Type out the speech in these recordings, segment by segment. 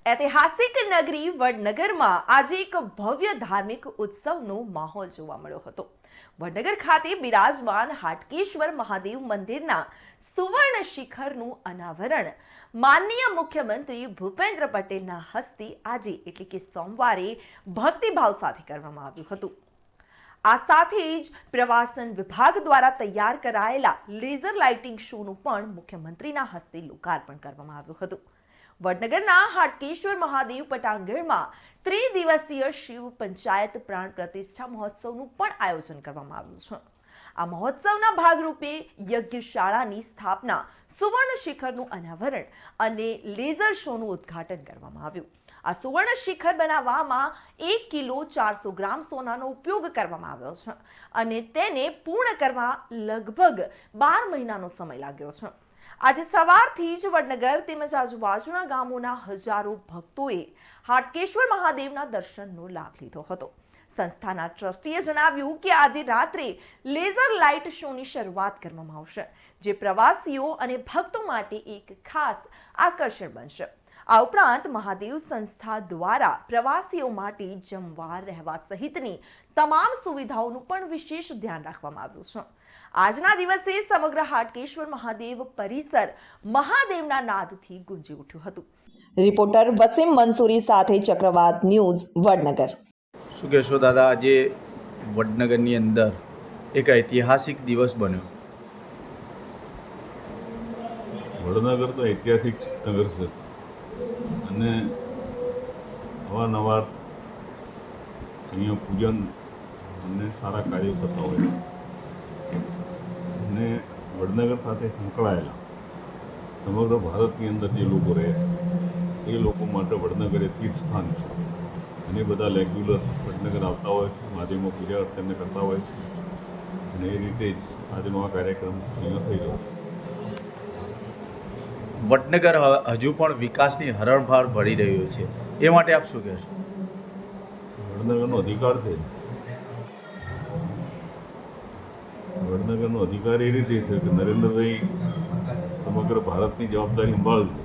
ઐતિહાસિક નગરી વડનગરમાં આજે એક ભવ્ય ધાર્મિક ઉત્સવનો માહોલ જોવા મળ્યો હતો। વડનગર ખાતે બિરાજમાન હાટકેશ્વર મહાદેવ મંદિરના સુવર્ણ શિખરનું અનાવરણ માનનીય મુખ્યમંત્રી ભૂપેન્દ્ર પટેલના હસ્તે આજે એટલે કે સોમવારે ભક્તિભાવ સાથે કરવામાં આવ્યું હતું। આ સાથે જ પ્રવાસન વિભાગ દ્વારા તૈયાર કરાયેલા લેઝર લાઇટિંગ શોનું પણ મુખ્યમંત્રીના હસ્તે લોકાર્પણ કરવામાં આવ્યું હતું। વડનગરના હાટકેશ્વર મહાદેવ પટાંગણમાં ત્રિદિવસીય શિવ પંચાયત પ્રાણ પ્રતિષ્ઠા મહોત્સવનું પણ આયોજન કરવામાં આવ્યું છે। આ મહોત્સવના ભાગરૂપે યજ્ઞશાળાની સ્થાપના, સુવર્ણ શિખરનું અનાવરણ અને લેઝર શોનું ઉદ્ઘાટન કરવામાં આવ્યું। આ સુવર્ણ શિખર બનાવવામાં 1 કિલો 400 ગ્રામ સોનાનો ઉપયોગ કરવામાં આવ્યો છે અને તેને પૂર્ણ કરવા લગભગ 12 મહિનાનો સમય લાગ્યો છે। આજે સવારથી જ વડનગર તેમજ આજુબાજુના ગામોના હજારો ભક્તોએ હાટકેશ્વર મહાદેવના દર્શનનો લાભ લીધો હતો। સંસ્થાના ટ્રસ્ટીએ જણાવ્યું કે આજે રાત્રે લેઝર લાઇટ શોની શરૂઆત કરવામાં આવશે, જે પ્રવાસીઓ અને ભક્તો માટે એક ખાસ આકર્ષણ બનશે। આ ઉપરાંત મહાદેવ સંસ્થા દ્વારા પ્રવાસીઓ માટે જમવા, રહેવા સહિતની તમામ સુવિધાઓનું પણ વિશેષ ધ્યાન રાખવામાં આવ્યું છે। આજના દિવસે સમગ્ર હાટકેશ્વર મહાદેવ પરિસર મહાદેવના નાદથી ગુંજી ઉઠ્યું હતું। રિપોર્ટર વસીમ મંસૂરી સાથે ચક્રવાત ન્યૂઝ, વડનગર। શું કહેશો દાદા, આજે વડનગરની અંદર એક ઐતિહાસિક દિવસ બન્યો? વડનગર તો ઐતિહાસિક નગર છે અને અવારનવાર અહીંયા પૂજન અને સારા કાર્યો થતા હોય અને વડનગર સાથે સંકળાયેલા સમગ્ર ભારતની અંદર જે લોકો રહે છે એ લોકો માટે વડનગર એ તીર્થસ્થાન છે અને બધા રેગ્યુલર વડનગર આવતા હોય છે, મહાદેવમાં પૂજા અર્ચના કરતા હોય છે અને એ રીતે જ આજનો આ કાર્યક્રમ અહીંયા થઈ રહ્યો છે। વડનગર હજુ પણ વિકાસની હરણફાળ ભળી રહ્યો છે, એ માટે આપ શું કહેશો? વડનગરનો અધિકાર છે, વડનગરનો અધિકાર એ રીતે છે કે નરેન્દ્રભાઈ સમગ્ર ભારતની જવાબદારી સંભાળશે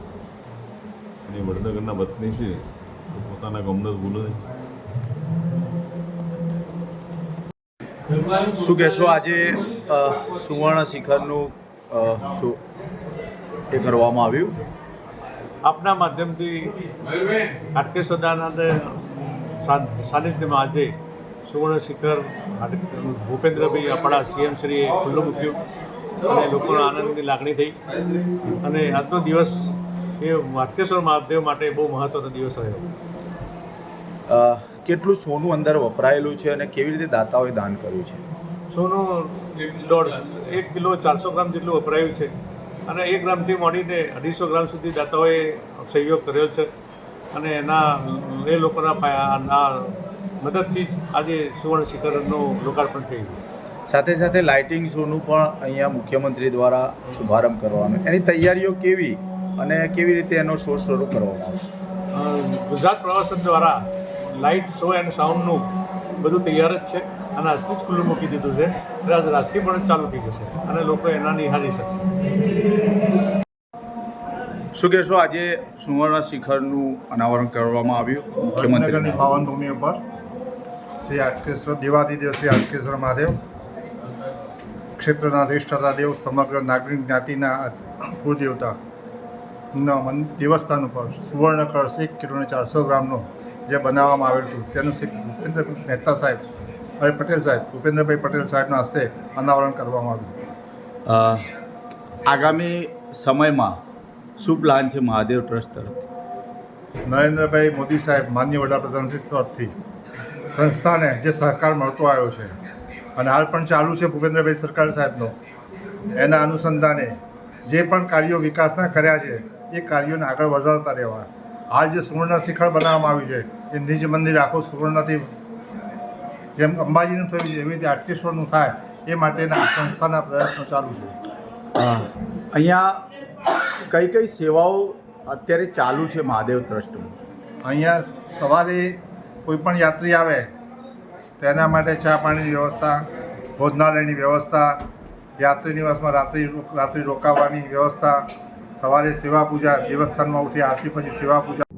અને વડનગરના વતની છે તો પોતાના ગામને ભૂલો નહીં। શું કહેશો, આજે સુવર્ણ શિખરનું શું એ કરવામાં આવ્યું? આપના માધ્યમથી હાટકેશ્વર સાનિધ્યમાં આજે સુવર્ણ શિખર ભૂપેન્દ્રભાઈ આપણા સીએમ શ્રીએ ખુલ્લું મૂક્યું અને લોકોના આનંદની લાગણી થઈ અને આજનો દિવસ એ હાટકેશ્વર મહાદેવ માટે બહુ મહત્ત્વનો દિવસ રહ્યો। કેટલું સોનું અંદર વપરાયેલું છે અને કેવી રીતે દાતાઓએ દાન કર્યું છે? સોનું 1 કિલો 400 ગ્રામ જેટલું વપરાયું છે અને 1 ગ્રામથી માંડીને 250 ગ્રામ સુધી દાતાઓએ સહયોગ કર્યો છે અને એ લોકોના મદદથી જ આજે સુવર્ણ શિખરનું લોકાર્પણ થયું। સાથે સાથે લાઇટિંગ શોનું પણ અહીંયા મુખ્યમંત્રી દ્વારા શુભારંભ કરવાનો, એની તૈયારીઓ કેવી અને કેવી રીતે એનો શો શરૂ કરવામાં આવશે? ગુજરાત પ્રવાસન દ્વારા લાઇટ શો એન્ડ સાઉન્ડનું બધું તૈયાર જ છે અને આજથી જ ખુલ્લું મૂકી દીધું છે એટલે આજ રાતથી પણ ચાલુ થઈ જશે અને લોકો એના નિહાળી શકશે। શું કહેશો, આજે સુવર્ણ શિખરનું અનાવરણ કરવામાં આવ્યું વડનગરની પાવન ભૂમિ ઉપર શ્રી હાટકેશ્વર દેવાધિદેવ શ્રી હાટકેશ્વર મહાદેવ ક્ષેત્રના અધિષ્ઠાતા દેવ, સમગ્ર નાગરિક જ્ઞાતિના કુળદેવતાના દેવસ્થાન ઉપર સુવર્ણ કળશ 1 કિલો 400 ગ્રામનો જે બનાવવામાં આવેલું હતું તેનું શ્રી ભૂપેન્દ્ર મહેતા સાહેબ અને ભૂપેન્દ્રભાઈ પટેલ સાહેબના હસ્તે અનાવરણ કરવામાં આવ્યું। આગામી સમયમાં શું પ્લાન છે મહાદેવ ટ્રસ્ટ તરફથી? નરેન્દ્રભાઈ મોદી સાહેબ માનનીય વડાપ્રધાનશ્રી તરફથી સંસ્થાને જે સહકાર મળતો આવ્યો છે અને હાલ પણ ચાલુ છે ભૂપેન્દ્રભાઈ સરકાર સાહેબનો, એના અનુસંધાને જે પણ કાર્યો વિકાસના કર્યા છે એ કાર્યોને આગળ વધારતા રહેવા હાલ જે સુવર્ણ શિખર બનાવવામાં આવ્યું છે એ નિજ મંદિર આખું સુવર્ણથી જેમ અંબાજીનું થયું છે એવી રીતે હાટકેશ્વરનું થાય એ માટેના સંસ્થાના પ્રયત્નો ચાલુ છે। અહીંયા કઈ કઈ સેવાઓ અત્યારે ચાલુ છે મહાદેવ ટ્રસ્ટમાં? અહીંયા સવારે કોઈ પણ યાત્રી આવે તેના માટે ચા પાણીની વ્યવસ્થા, ભોજનાલયની વ્યવસ્થા, યાત્રી નિવાસમાં રાત્રિ રોકાવાની વ્યવસ્થા, સવારે સેવા પૂજા, દેવસ્થાનમાં ઉઠી આરતી પછી સેવા પૂજા